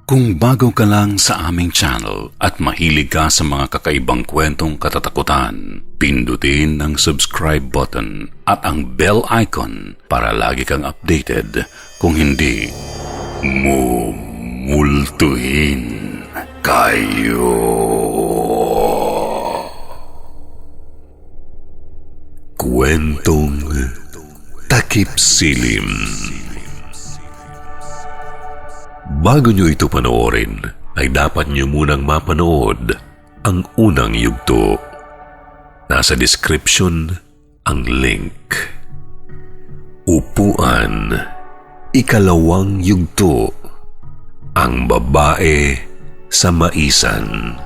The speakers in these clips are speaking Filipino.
Kung bago ka lang sa aming channel at mahilig ka sa mga kakaibang kwentong katatakutan, pindutin ang subscribe button at ang bell icon para lagi kang updated. Kung hindi, mumultuhin kayo. Kwentong Takip Silim. Bago nyo ito panoorin, ay dapat nyo munang mapanood ang unang yugto. Nasa description ang link. Upuan, ikalawang yugto, ang babae sa maisan.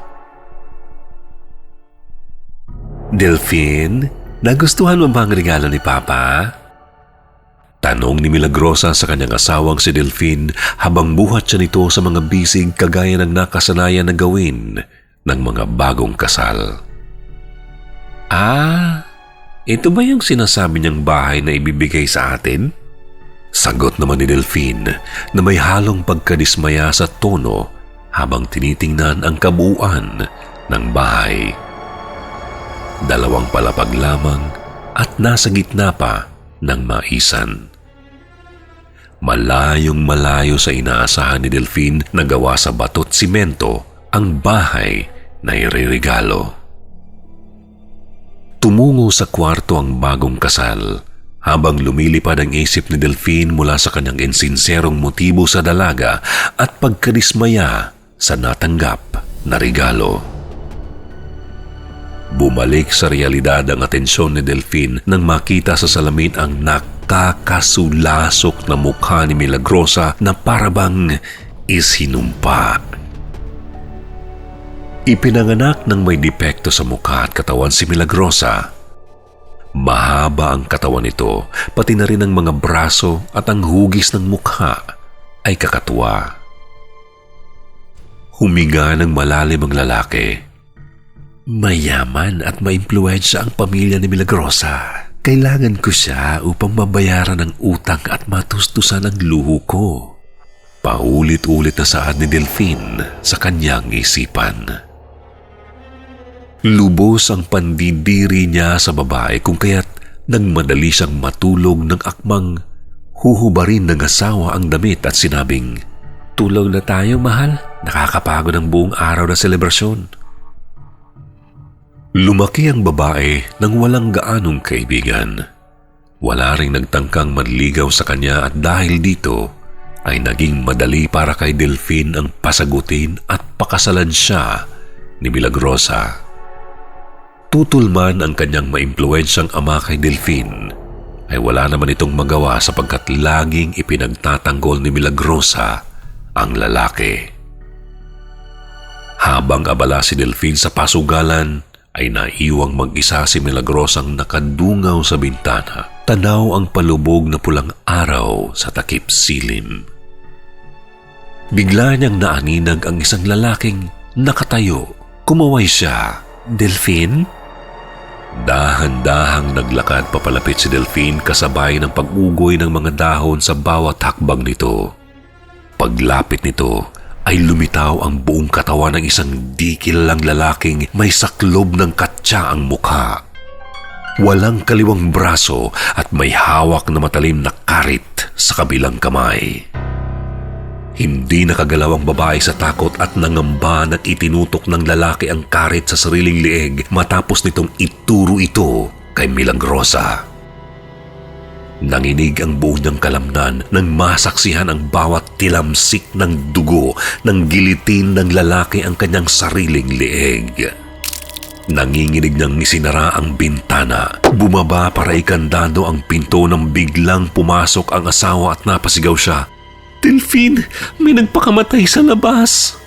Delphine, nagustuhan mo ba ang regalo ni Papa? Tanong ni Milagrosa sa kanyang asawang si Delphine habang buhat siya nito sa mga bisig kagaya ng nakasanayan na gawin ng mga bagong kasal. Ito ba yung sinasabi niyang bahay na ibibigay sa atin? Sagot naman ni Delphine na may halong pagkadismaya sa tono habang tinitingnan ang kabuuan ng bahay. 2 palapag lamang at nasa gitna pa ng maisan. Malayong malayo sa inaasahan ni Delphine na gawa sa bato't simento ang bahay na iririgalo. Tumungo sa kwarto ang bagong kasal habang lumilipad ang isip ni Delphine mula sa kanyang insinserong motibo sa dalaga at pagkadismaya sa natanggap na regalo. Bumalik sa realidad ang atensyon ni Delphine nang makita sa salamin ang nakakasulasok na mukha ni Milagrosa na parabang isinumpa. Ipinanganak ng may depekto sa mukha at katawan si Milagrosa. Mahaba ang katawan nito, pati na rin ang mga braso at ang hugis ng mukha ay kakatuwa. Huminga ng malalim ang lalaki. Mayaman at maimpluwensya ang pamilya ni Milagrosa. Kailangan ko siya upang mabayaran ang utang at matustusan ang luho ko. Paulit-ulit na saad ni Delphine sa kanyang isipan. Lubos ang pandidiri niya sa babae kung kaya't nagmadali siyang matulog ng akmang huhubarin ng asawa ang damit at sinabing, "Tulog na tayo, mahal. Nakakapagod ang buong araw na selebrasyon." Lumaki ang babae nang walang gaanong kaibigan. Wala ring nagtangkang manligaw sa kanya at dahil dito ay naging madali para kay Delphine ang pasagutin at pakasalan siya ni Milagrosa. Tutol man ang kanyang maimpluwensyang ama kay Delphine, ay wala naman itong magawa sapagkat laging ipinagtatanggol ni Milagrosa ang lalaki. Habang abala si Delphine sa pasugalan, ay naiwang mag-isa si Milagrosang nakadungaw sa bintana. Tanaw ang palubog na pulang araw sa takip silim. Bigla niyang naaninag ang isang lalaking nakatayo. Kumaway siya. "Delphine?" Dahan-dahang naglakad papalapit si Delphine kasabay ng pag-ugoy ng mga dahon sa bawat hakbang nito. Paglapit nito, ay lumitaw ang buong katawan ng isang dikilalang lalaking may saklob ng katsa ang mukha. Walang kaliwang braso at may hawak na matalim na karit sa kabilang kamay. Hindi nakagalaw ang babae sa takot at nangamba nang itinutok ng lalaki ang karit sa sariling leeg matapos nitong ituro ito kay Milagrosa. Nanginig ang buo niyang kalamnan nang masaksihan ang bawat tilamsik ng dugo ng gilitin ng lalaki ang kanyang sariling leeg. Nanginginig niyang isinara ang bintana. Bumaba para ikandado ang pinto nang biglang pumasok ang asawa at napasigaw siya, "Delphine, may nagpakamatay sa labas!"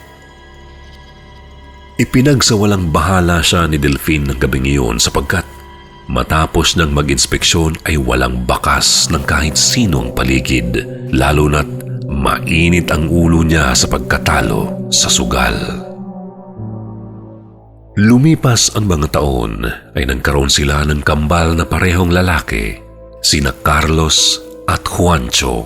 Ipinagsawalang bahala siya ni Delphine ng gabing iyon sapagkat matapos nang mag-inspeksyon ay walang bakas ng kahit sinong paligid, lalo na't mainit ang ulo niya sa pagkatalo sa sugal. Lumipas ang mga taon ay nagkaroon sila ng kambal na parehong lalaki, sina Carlos at Juancho.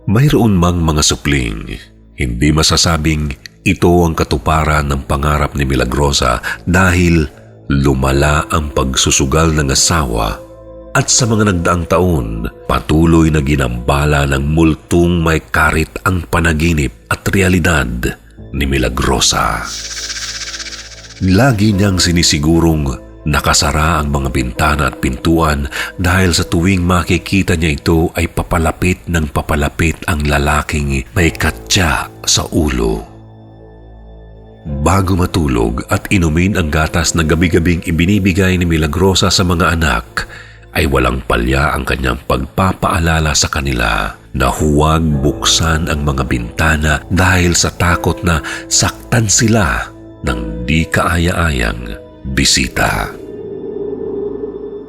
Mayroon mang mga supling, Hindi masasabing ito ang katuparan ng pangarap ni Milagrosa dahil lumala ang pagsusugal ng asawa at sa mga nagdaang taon, patuloy na ginambala ng multong may karit ang panaginip at realidad ni Milagrosa. Lagi niyang sinisigurong nakasara ang mga bintana at pintuan dahil sa tuwing makikita niya ito ay papalapit ng papalapit ang lalaking may katya sa ulo. Bago matulog at inumin ang gatas na gabi-gabing ibinibigay ni Milagrosa sa mga anak, ay walang palya ang kanyang pagpapaalala sa kanila na huwag buksan ang mga bintana dahil sa takot na saktan sila ng di kaaya-ayang bisita.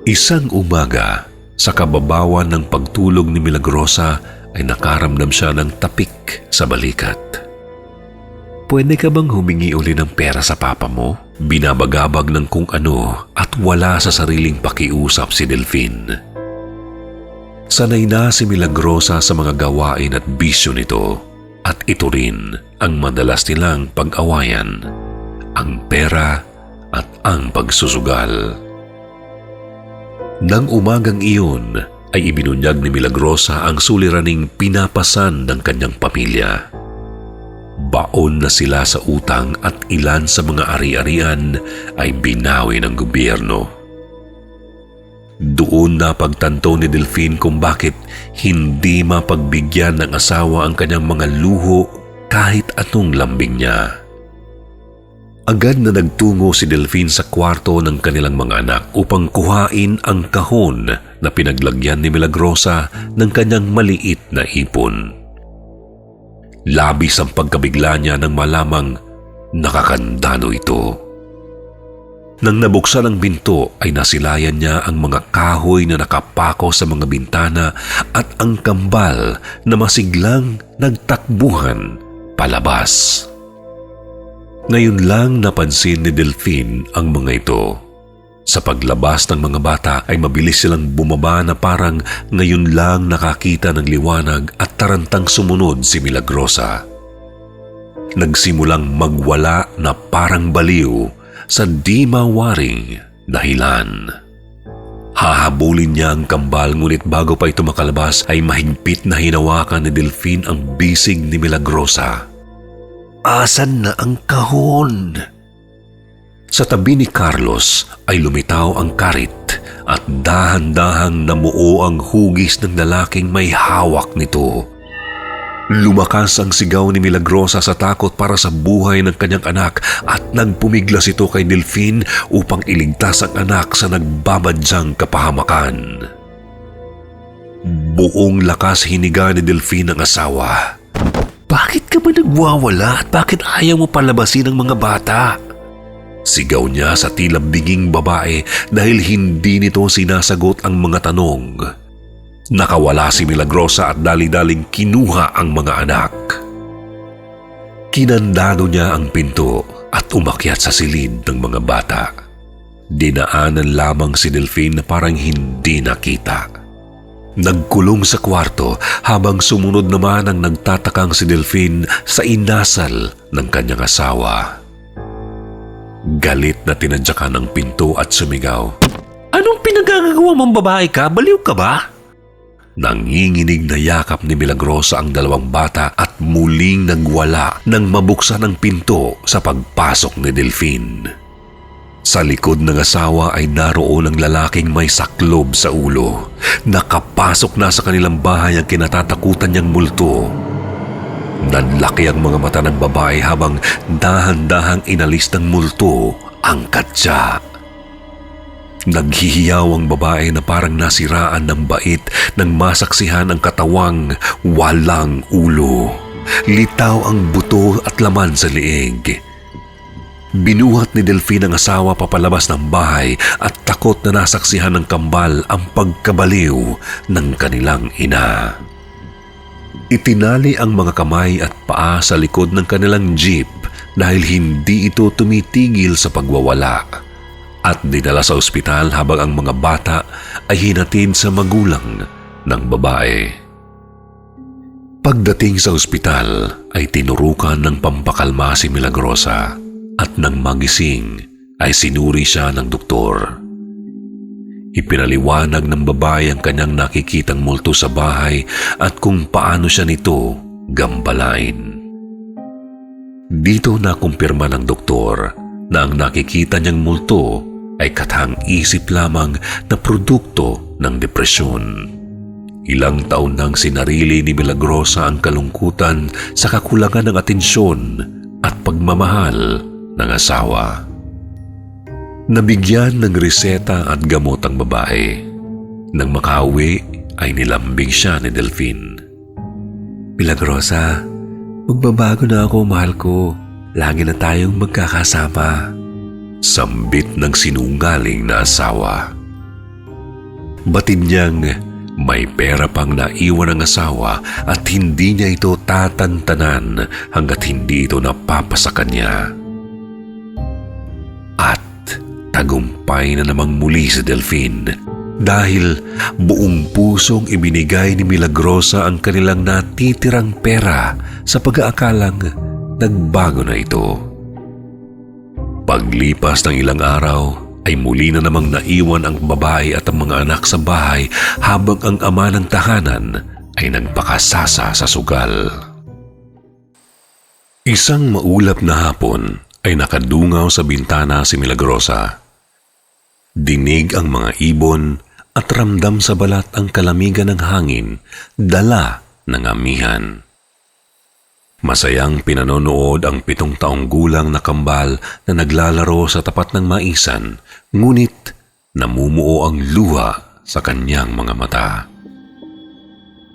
Isang umaga, sa kababawan ng pagtulog ni Milagrosa ay nakaramdam siya ng tapik sa balikat. "Pwede ka bang humingi uli ng pera sa papa mo?" Binabagabag ng kung ano at wala sa sariling pakiusap si Delphine. Sanay na si Milagrosa sa mga gawain at bisyo nito at ito rin ang madalas nilang pag-awayan, ang pera at ang pagsusugal. Nang umagang iyon ay ibinunyag ni Milagrosa ang suliraning pinapasan ng kanyang pamilya. Baon na sila sa utang at ilan sa mga ari-arian ay binawi ng gobyerno. Doon na pagtanto ni Delphine kung bakit hindi mapagbigyan ng asawa ang kanyang mga luho kahit anong lambing niya. Agad na nagtungo si Delphine sa kwarto ng kanilang mga anak upang kuhain ang kahon na pinaglagyan ni Milagrosa ng kanyang maliit na ipon. Labis ang pagkabigla niya nang malamang nakakandado ito. Nang nabuksan ang binto ay nasilayan niya ang mga kahoy na nakapako sa mga bintana at ang kambal na masiglang nagtakbuhan palabas. Ngayon lang napansin ni Delphine ang mga ito. Sa paglabas ng mga bata ay mabilis silang bumaba na parang ngayon lang nakakita ng liwanag at tarantang sumunod si Milagrosa. Nagsimulang magwala na parang baliw sa di mawaring dahilan. Hahabulin niya ang kambal ngunit bago pa ito makalabas ay mahigpit na hinawakan ni Delphine ang bisig ni Milagrosa. "Asan na ang kahon?" Sa tabi ni Carlos ay lumitaw ang karit at dahan-dahang namuo ang hugis ng lalaking may hawak nito. Lumakas ang sigaw ni Milagrosa sa takot para sa buhay ng kanyang anak at nagpumiglas ito kay Delphine upang iligtas ang anak sa nagbabadyang kapahamakan. Buong lakas hiniga ni Delphine ang asawa. "Bakit ka ba nagwawala at bakit ayaw mo palabasin ang mga bata?" Sigaw niya sa tila biging babae dahil hindi nito sinasagot ang mga tanong. Nakawala si Milagrosa at dali-daling kinuha ang mga anak. Kinandado niya ang pinto at umakyat sa silid ng mga bata. Dinaanan lamang si Delphine na parang hindi nakita. Nagkulong sa kwarto habang sumunod naman ang nagtatakang si Delphine sa inasal ng kanyang asawa. Galit na tinadyakan ang pinto at sumigaw, "Anong pinagagagawa mong babae ka? Baliw ka ba?" Nanginginig na yakap ni Milagrosa ang dalawang bata at muling nagwala nang mabuksan ang pinto sa pagpasok ni Delphine. Sa likod ng asawa ay naroon ang lalaking may saklob sa ulo. Nakapasok na sa kanilang bahay ang kinatatakutan niyang multo. Nanlaki ang mga mata ng babae habang dahan-dahang inalis ng multo ang katsa. Naghihiyaw ang babae na parang nasiraan ng bait nang masaksihan ang katawang walang ulo. Litaw ang buto at laman sa liig. Binuhat ni Delphine ang asawa papalabas ng bahay at takot na nasaksihan ng kambal ang pagkabaliw ng kanilang ina. Itinali ang mga kamay at paa sa likod ng kanilang jeep dahil hindi ito tumitigil sa pagwawala at dinala sa ospital habang ang mga bata ay hinatid sa magulang ng babae. Pagdating sa ospital ay tinurukan ng pampakalma si Milagrosa at nang magising ay sinuri siya ng doktor. Ipinaliwanag ng babae ang kanyang nakikitang multo sa bahay at kung paano siya nito gambalain. Dito nakumpirma ng doktor na ang nakikita niyang multo ay katang-isip lamang na produkto ng depresyon. Ilang taon nang sinarili ni Milagrosa ang kalungkutan sa kakulangan ng atensyon at pagmamahal ng asawa. Nabigyan ng reseta at gamot ang babae. Nang makauwi ay nilambing siya ni Delphine. "Milagrosa, magbabago na ako, mahal ko. Lagi na tayong magkakasama." Sambit ng sinungaling na asawa. Batid niyang may pera pang naiwan ng asawa at hindi niya ito tatantanan hanggat hindi ito napapasa kanya. At tagumpay na namang muli si Delphine dahil buong pusong ibinigay ni Milagrosa ang kanilang natitirang pera sa pag-aakalang nagbago na ito. Paglipas ng ilang araw ay muli na namang naiwan ang babae at ang mga anak sa bahay habang ang ama ng tahanan ay nagpakasasa sa sugal. Isang maulap na hapon ay nakadungaw sa bintana si Milagrosa. Dinig ang mga ibon at ramdam sa balat ang kalamigan ng hangin, dala ng amihan. Masayang pinanonood ang 7 taong gulang na kambal na naglalaro sa tapat ng maisan, ngunit namumuo ang luha sa kanyang mga mata.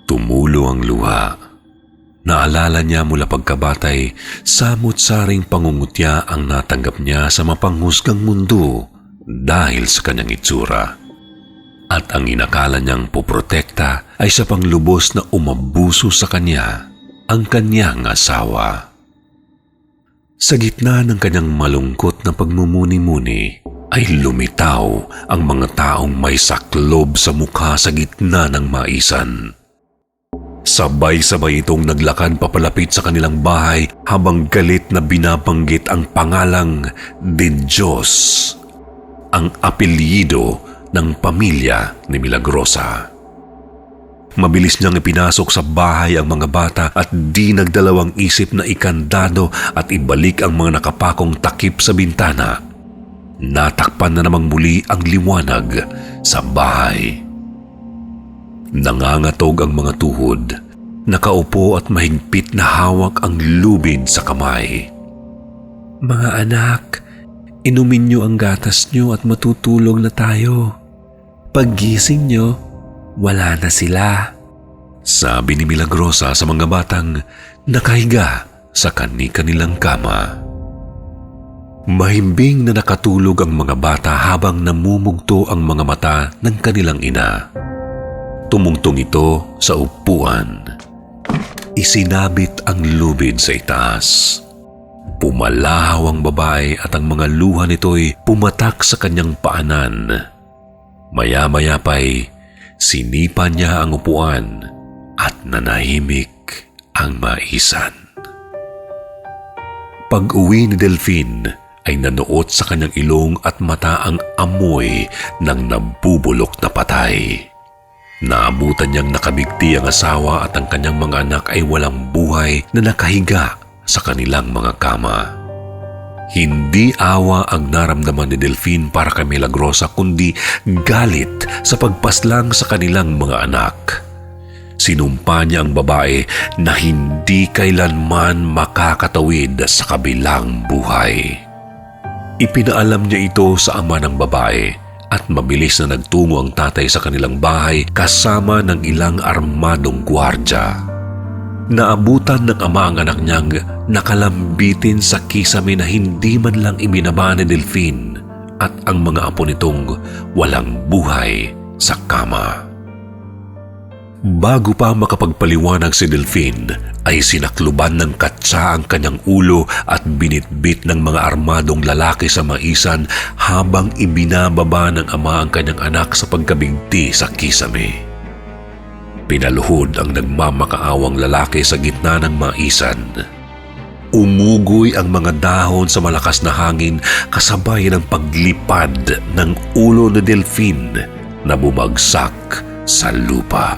Tumulo ang luha. Naalala niya mula pagkabatay, samut-saring pangungutya ang natanggap niya sa mapanghusgang mundo dahil sa kanyang itsura. At ang inakala niyang poprotekta ay sa panglubos na umabuso sa kanya ang kanyang asawa. Sa gitna ng kanyang malungkot na pagmumuni-muni ay lumitaw ang mga taong may saklob sa mukha sa gitna ng maisan. Sabay-sabay itong naglakad papalapit sa kanilang bahay habang galit na binabanggit ang pangalang de Diyos, ang apelyido ng pamilya ni Milagrosa. Mabilis niyang ipinasok sa bahay ang mga bata at di nagdalawang isip na ikandado at ibalik ang mga nakapakong takip sa bintana. Natakpan na namang muli ang liwanag sa bahay. Nangangatog ang mga tuhod, nakaupo at mahigpit na hawak ang lubid sa kamay. "Mga anak, inumin niyo ang gatas niyo at matutulog na tayo. Paggising niyo, wala na sila," sabi ni Milagrosa sa mga batang nakahiga sa kani-kanilang kama. Mahimbing na nakatulog ang mga bata habang namumugto ang mga mata ng kanilang ina. Tumungtong ito sa upuan. Isinabit ang lubid sa itaas. Pumalahaw ang babae at ang mga luha nito'y pumatak sa kanyang paanan. Maya-maya pa'y sinipa niya ang upuan at nanahimik ang maisan. Pag-uwi ni Delphine ay nanuot sa kanyang ilong at mata ang amoy ng nabubulok na patay. Naabutan niyang nakabigti ang asawa at ang kanyang mga anak ay walang buhay na nakahiga sa kanilang mga kama. Hindi awa ang naramdaman ni Delphine para kay Milagrosa kundi galit sa pagpaslang sa kanilang mga anak. Sinumpa niya ang babae na hindi kailanman makakatawid sa kabilang buhay. Ipinaalam niya ito sa ama ng babae at mabilis na nagtungo ang tatay sa kanilang bahay kasama ng ilang armadong gwardya. Naabutan ng ama ang anak niyang nakalambitin sa kisame na hindi man lang ibinaba ni Delphine at ang mga apo nitong walang buhay sa kama. Bago pa makapagpaliwanag si Delphine, ay sinakluban ng katsa ang kanyang ulo at binitbit ng mga armadong lalaki sa maisan habang ibinababa ng ama ang kanyang anak sa pagkabigti sa kisame. Pinaluhod ang nagmamakaawang lalaki sa gitna ng maisan. Umugoy ang mga dahon sa malakas na hangin kasabay ng paglipad ng ulo ni Delphine na bumagsak sa lupa.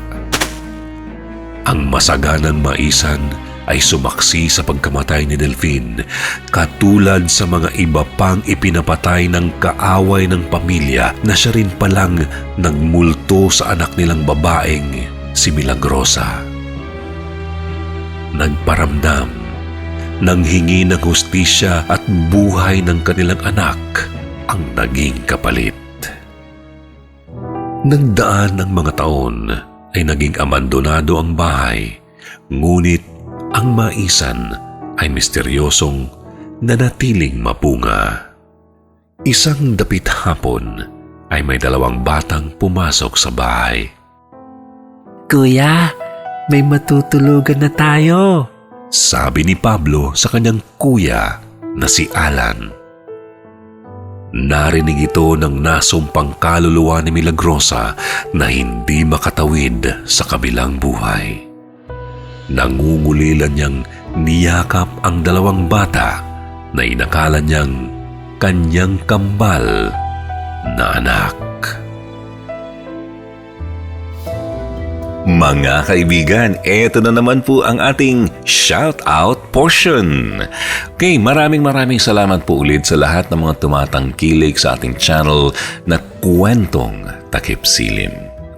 Ang masaganang maisan ay sumaksi sa pagkamatay ni Delphine, katulad sa mga iba pang ipinapatay ng kaaway ng pamilya na siya rin palang nagmulto sa anak nilang babaeng si Milagrosa. Nagparamdam, nanghingi ng hustisya at buhay ng kanilang anak ang naging kapalit. Nagdaan ng mga taon ay naging abandonado ang bahay, ngunit ang maisan ay misteryosong nanatiling mapunga. Isang dapit hapon ay may dalawang batang pumasok sa bahay. Kuya, may matutulugan na tayo. Sabi ni Pablo sa kanyang kuya na si Alan. Narinig ito ng nasumpang kaluluwa ni Milagrosa na hindi makatawid sa kabilang buhay. Nangungulilan niyang niyakap ang dalawang bata na inakala niyang kanyang kambal na anak. Mga kaibigan, eto na naman po ang ating shout-out portion. Okay, maraming salamat po ulit sa lahat ng mga tumatangkilik sa ating channel na Kwentong Takip Silim.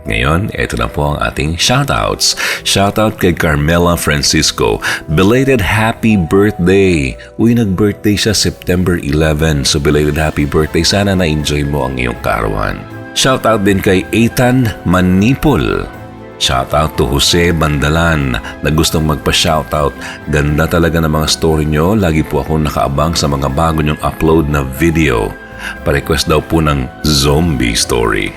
Ngayon, eto na po ang ating shoutouts. Shoutout kay Carmela Francisco. Belated happy birthday! Uy, nag-birthday siya September 11. So, belated happy birthday. Sana na-enjoy mo ang iyong kaarawan. Shoutout din kay Ethan Manipol. Shoutout to Jose Bandalan na gustong magpa-shoutout. Ganda talaga ng mga story nyo. Lagi po ako nakaabang sa mga bago nyong upload na video. Pa-request daw po ng zombie story.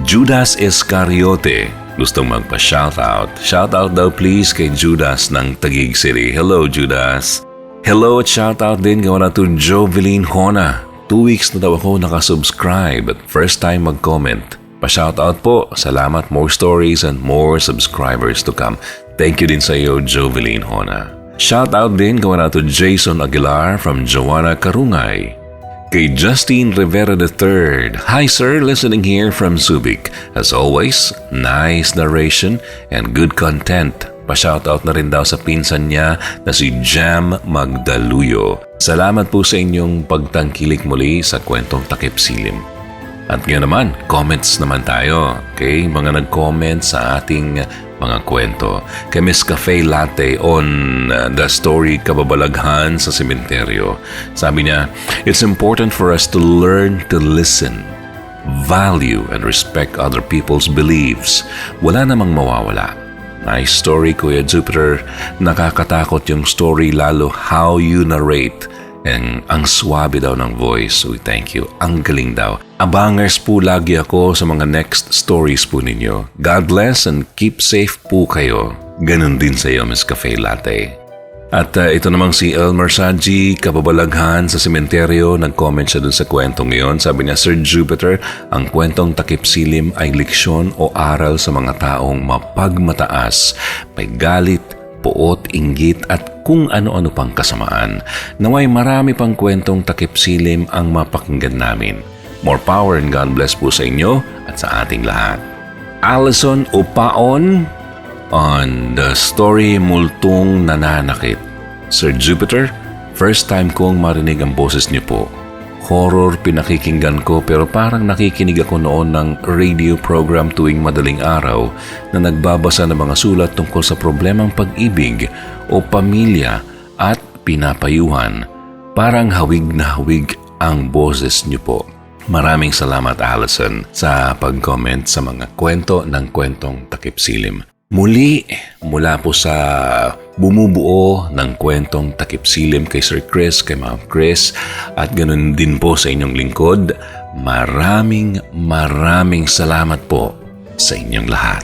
Judas Iscariote gustong magpa-shoutout. Shoutout daw please kay Judas ng Taguig City. Hello Judas. Hello at shoutout din gawa na to Joveline Hona. 2 weeks na daw ako nakasubscribe at first time mag-comment. Pa-shoutout po. Salamat, more stories and more subscribers to come. Thank you din sa iyo, Joveline Hona. Shoutout din gawa na to Jason Aguilar from Joanna Karungay. Kay Justine Rivera III. Hi sir, listening here from Subic. As always, nice narration and good content. Pa-shoutout na rin daw sa pinsan niya na si Jam Magdaluyo. Salamat po sa inyong pagtangkilik muli sa Kwentong Takip Silim. At ngayon naman, comments naman tayo. Okay, mga nag-comment sa ating mga kwento. Kay Miss Cafe Latte on the story Kababalaghan sa Sementeryo. Sabi niya, it's important for us to learn to listen, value, and respect other people's beliefs. Wala namang mawawala. Nice story, Kuya Jupiter. Nakakatakot yung story lalo how you narrate. And ang swabe daw ng voice. Uy, thank you. Ang galing daw. Abangers po lagi ako sa mga next stories po ninyo. God bless and keep safe po kayo. Ganon din sa iyo, Miss Cafe Latte. At ito namang si Elmer Saji, Kababalaghan sa Sementeryo. Nag-comment siya dun sa kwentong ngayon. Sabi niya, Sir Jupiter, ang Kwentong Takip Silim ay leksyon o aral sa mga taong mapagmataas, may galit, puot, inggit at kung ano-ano pang kasamaan. Naway marami pang kwentong takip silim ang mapakinggan namin. More power and God bless po sa inyo at sa ating lahat. Alison Upaon on the story Multong Nananakit. Sir Jupiter, first time kong marinig ang boses niyo po. Horror pinakikinggan ko pero parang nakikinig ako noon ng radio program tuwing madaling araw na nagbabasa ng mga sulat tungkol sa problemang pag-ibig o pamilya at pinapayuhan. Parang hawig na hawig ang boses niyo po. Maraming salamat, Allison, sa pag-comment sa mga kwento ng Kwentong Takip Silim. Muli, mula po sa bumubuo ng Kwentong Takip Silim kay Sir Chris, kay Ma'am Chris, at ganun din po sa inyong lingkod, maraming salamat po sa inyong lahat.